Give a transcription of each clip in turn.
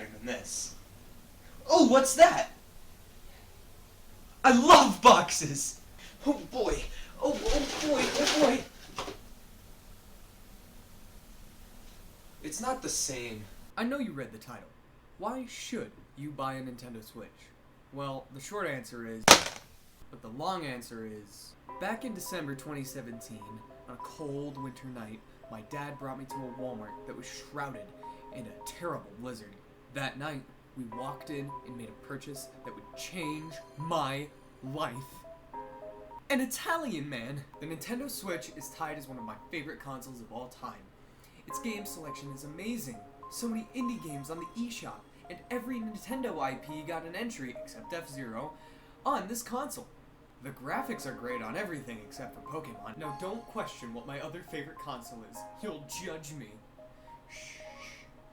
better than this. Oh, what's that? I love boxes! Oh boy! Oh boy! Oh boy! It's not the same. I know you read the title. Why should you buy a Nintendo Switch? Well, the short answer is, but the long answer is, back in December 2017, on a cold winter night, my dad brought me to a Walmart that was shrouded in a terrible blizzard. That night, we walked in and made a purchase that would change my life. An Italian man! The Nintendo Switch is tied as one of my favorite consoles of all time. Its game selection is amazing. So many indie games on the eShop, and every Nintendo IP got an entry, except F-Zero, on this console. The graphics are great on everything except for Pokemon. Now don't question what my other favorite console is. You'll judge me. Shh.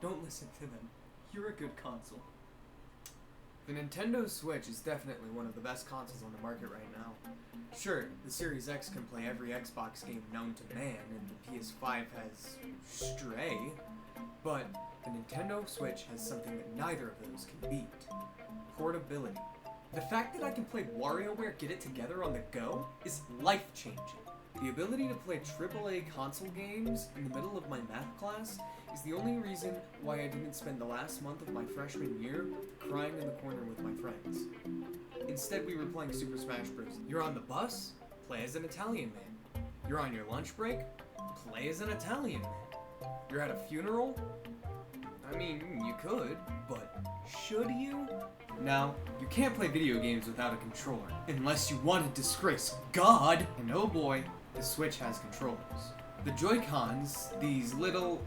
Don't listen to them. You're a good console. The Nintendo Switch is definitely one of the best consoles on the market right now. Sure, the Series X can play every Xbox game known to man, and the PS5 has Stray, but the Nintendo Switch has something that neither of those can beat. Portability. The fact that I can play WarioWare Get It Together on the go is life-changing. The ability to play AAA console games in the middle of my math class is the only reason why I didn't spend the last month of my freshman year crying in the corner with my friends. Instead, we were playing Super Smash Bros. You're on the bus? Play as an Italian man. You're on your lunch break? Play as an Italian man. You're at a funeral? I mean, you could, but should you? Now, you can't play video games without a controller, unless you want to disgrace God! And oh boy, the Switch has controllers. The Joy-Cons, these little,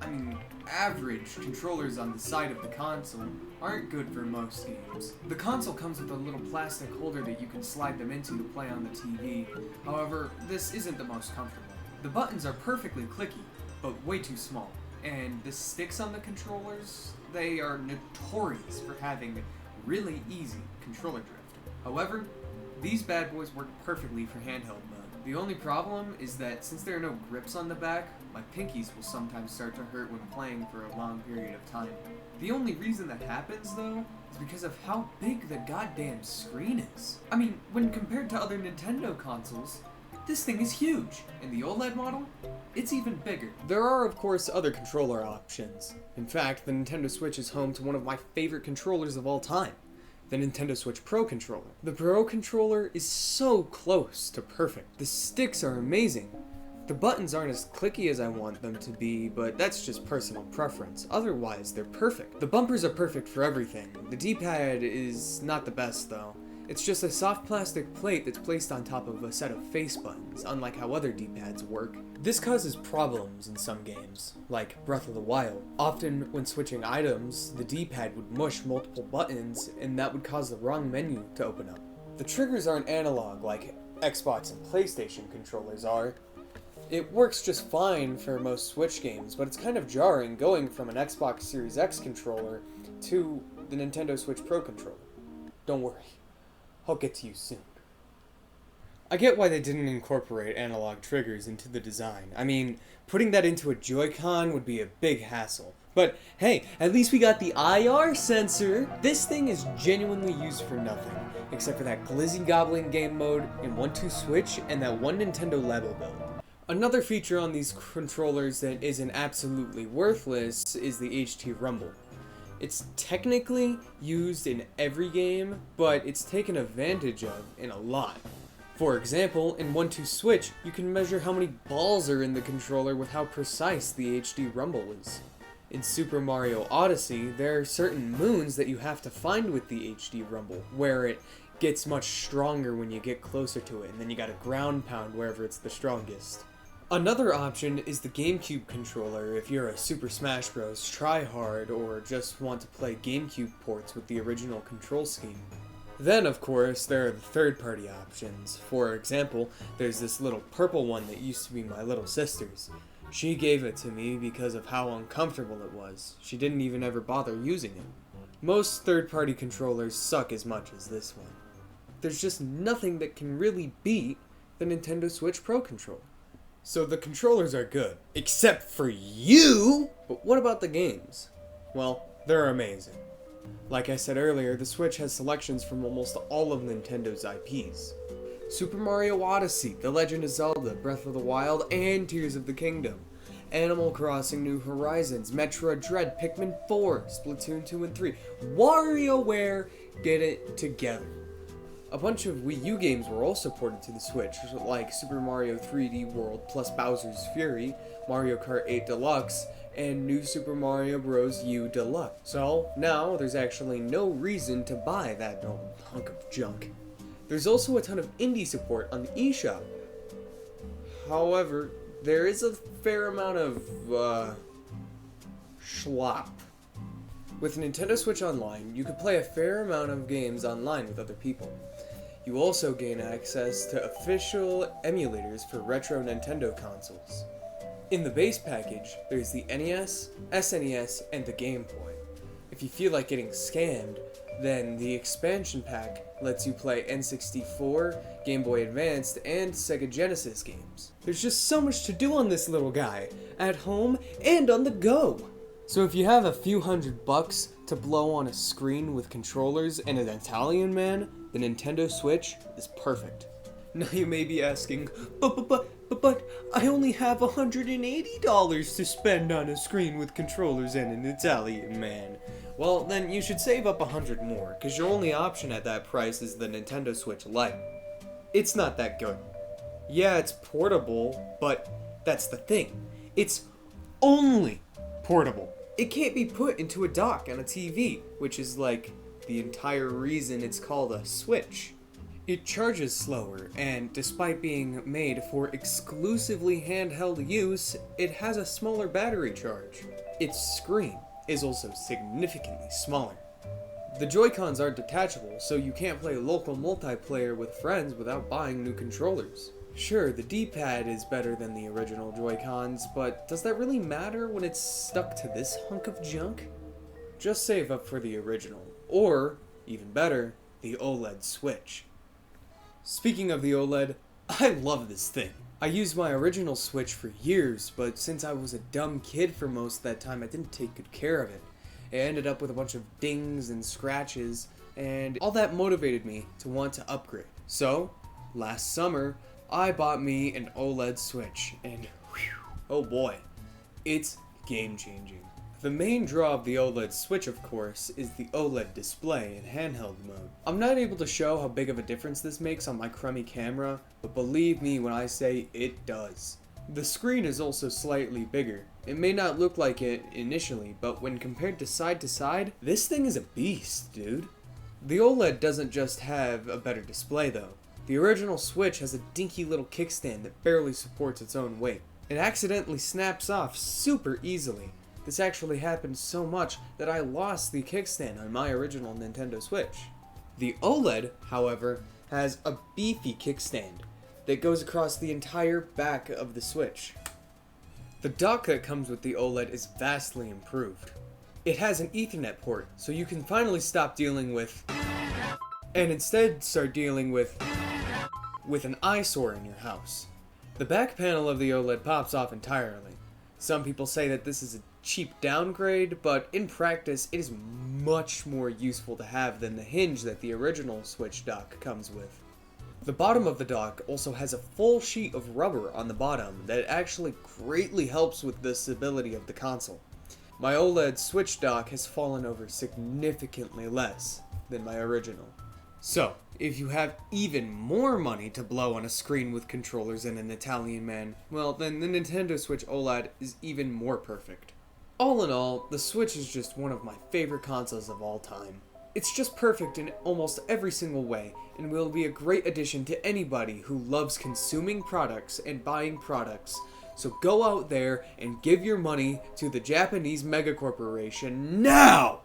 average controllers on the side of the console, aren't good for most games. The console comes with a little plastic holder that you can slide them into to play on the TV. However, this isn't the most comfortable. The buttons are perfectly clicky, but way too small. And the sticks on the controllers, they are notorious for having really easy controller drift. However, these bad boys work perfectly for handheld mode. The only problem is that since there are no grips on the back, my pinkies will sometimes start to hurt when playing for a long period of time. The only reason that happens, though, is because of how big the goddamn screen is. I mean, when compared to other Nintendo consoles, this thing is huge. In the OLED model, it's even bigger. There are, of course, other controller options. In fact, the Nintendo Switch is home to one of my favorite controllers of all time, the Nintendo Switch Pro Controller. The Pro Controller is so close to perfect. The sticks are amazing. The buttons aren't as clicky as I want them to be, but that's just personal preference. Otherwise, they're perfect. The bumpers are perfect for everything. The D-pad is not the best, though. It's just a soft plastic plate that's placed on top of a set of face buttons, unlike how other D-pads work. This causes problems in some games, like Breath of the Wild. Often, when switching items, the D-pad would mush multiple buttons, and that would cause the wrong menu to open up. The triggers aren't analog like Xbox and PlayStation controllers are. It works just fine for most Switch games, but it's kind of jarring going from an Xbox Series X controller to the Nintendo Switch Pro controller. Don't worry. I'll get to you soon. I get why they didn't incorporate analog triggers into the design. I mean, putting that into a Joy-Con would be a big hassle. But hey, at least we got the IR sensor! This thing is genuinely used for nothing, except for that glizzy goblin game mode in 1-2 Switch and that one Nintendo Labo build. Another feature on these controllers that isn't absolutely worthless is the HT Rumble. It's technically used in every game, but it's taken advantage of in a lot. For example, in 1-2 Switch, you can measure how many balls are in the controller with how precise the HD Rumble is. In Super Mario Odyssey, there are certain moons that you have to find with the HD Rumble, where it gets much stronger when you get closer to it, and then you gotta ground pound wherever it's the strongest. Another option is the GameCube controller if you're a Super Smash Bros. Tryhard or just want to play GameCube ports with the original control scheme. Then, of course, there are the third-party options. For example, there's this little purple one that used to be my little sister's. She gave it to me because of how uncomfortable it was. She didn't even ever bother using it. Most third-party controllers suck as much as this one. There's just nothing that can really beat the Nintendo Switch Pro controller. So the controllers are good, except for you! But what about the games? Well, they're amazing. Like I said earlier, the Switch has selections from almost all of Nintendo's IPs. Super Mario Odyssey, The Legend of Zelda, Breath of the Wild, and Tears of the Kingdom. Animal Crossing New Horizons, Metroid Dread, Pikmin 4, Splatoon 2 and 3, WarioWare, get it together. A bunch of Wii U games were also ported to the Switch, like Super Mario 3D World plus Bowser's Fury, Mario Kart 8 Deluxe, and New Super Mario Bros. U Deluxe. So, now there's actually no reason to buy that old hunk of junk. There's also a ton of indie support on the eShop. However, there is a fair amount of, schlop. With Nintendo Switch Online, you can play a fair amount of games online with other people. You also gain access to official emulators for retro Nintendo consoles. In the base package, there's the NES, SNES, and the Game Boy. If you feel like getting scammed, then the expansion pack lets you play N64, Game Boy Advanced, and Sega Genesis games. There's just so much to do on this little guy, at home and on the go. So if you have a few $100 to blow on a screen with controllers and an Italian man, the Nintendo Switch is perfect. Now you may be asking, but I only have $180 to spend on a screen with controllers and an Italian man. Well, then you should save up $100 more, because your only option at that price is the Nintendo Switch Lite. It's not that good. Yeah, it's portable, but that's the thing. It's only portable. It can't be put into a dock on a TV, which is like the entire reason it's called a Switch. It charges slower, and despite being made for exclusively handheld use, it has a smaller battery charge. Its screen is also significantly smaller. The Joy-Cons are detachable, so you can't play local multiplayer with friends without buying new controllers. Sure, the D-pad is better than the original Joy-Cons, but does that really matter when it's stuck to this hunk of junk? Just save up for the original, or, even better, the OLED Switch. Speaking of the OLED, I love this thing. I used my original Switch for years, but since I was a dumb kid for most of that time, I didn't take good care of it. I ended up with a bunch of dings and scratches, and all that motivated me to want to upgrade. So, last summer, I bought me an OLED Switch, and whew, oh boy, it's game-changing. The main draw of the OLED Switch, of course, is the OLED display in handheld mode. I'm not able to show how big of a difference this makes on my crummy camera, but believe me when I say it does. The screen is also slightly bigger. It may not look like it initially, but when compared to side, this thing is a beast, dude. The OLED doesn't just have a better display though. The original Switch has a dinky little kickstand that barely supports its own weight. It accidentally snaps off super easily. This actually happened so much that I lost the kickstand on my original Nintendo Switch. The OLED, however, has a beefy kickstand that goes across the entire back of the Switch. The dock that comes with the OLED is vastly improved. It has an Ethernet port, so you can finally stop dealing with and instead start dealing with an eyesore in your house. The back panel of the OLED pops off entirely. Some people say that this is a cheap downgrade, but in practice it is much more useful to have than the hinge that the original Switch dock comes with. The bottom of the dock also has a full sheet of rubber on the bottom that actually greatly helps with the stability of the console. My OLED Switch dock has fallen over significantly less than my original. So, if you have even more money to blow on a screen with controllers and an Italian man, well then the Nintendo Switch OLED is even more perfect. All in all, the Switch is just one of my favorite consoles of all time. It's just perfect in almost every single way, and will be a great addition to anybody who loves consuming products and buying products. So go out there and give your money to the Japanese megacorporation now!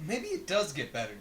Maybe it does get better.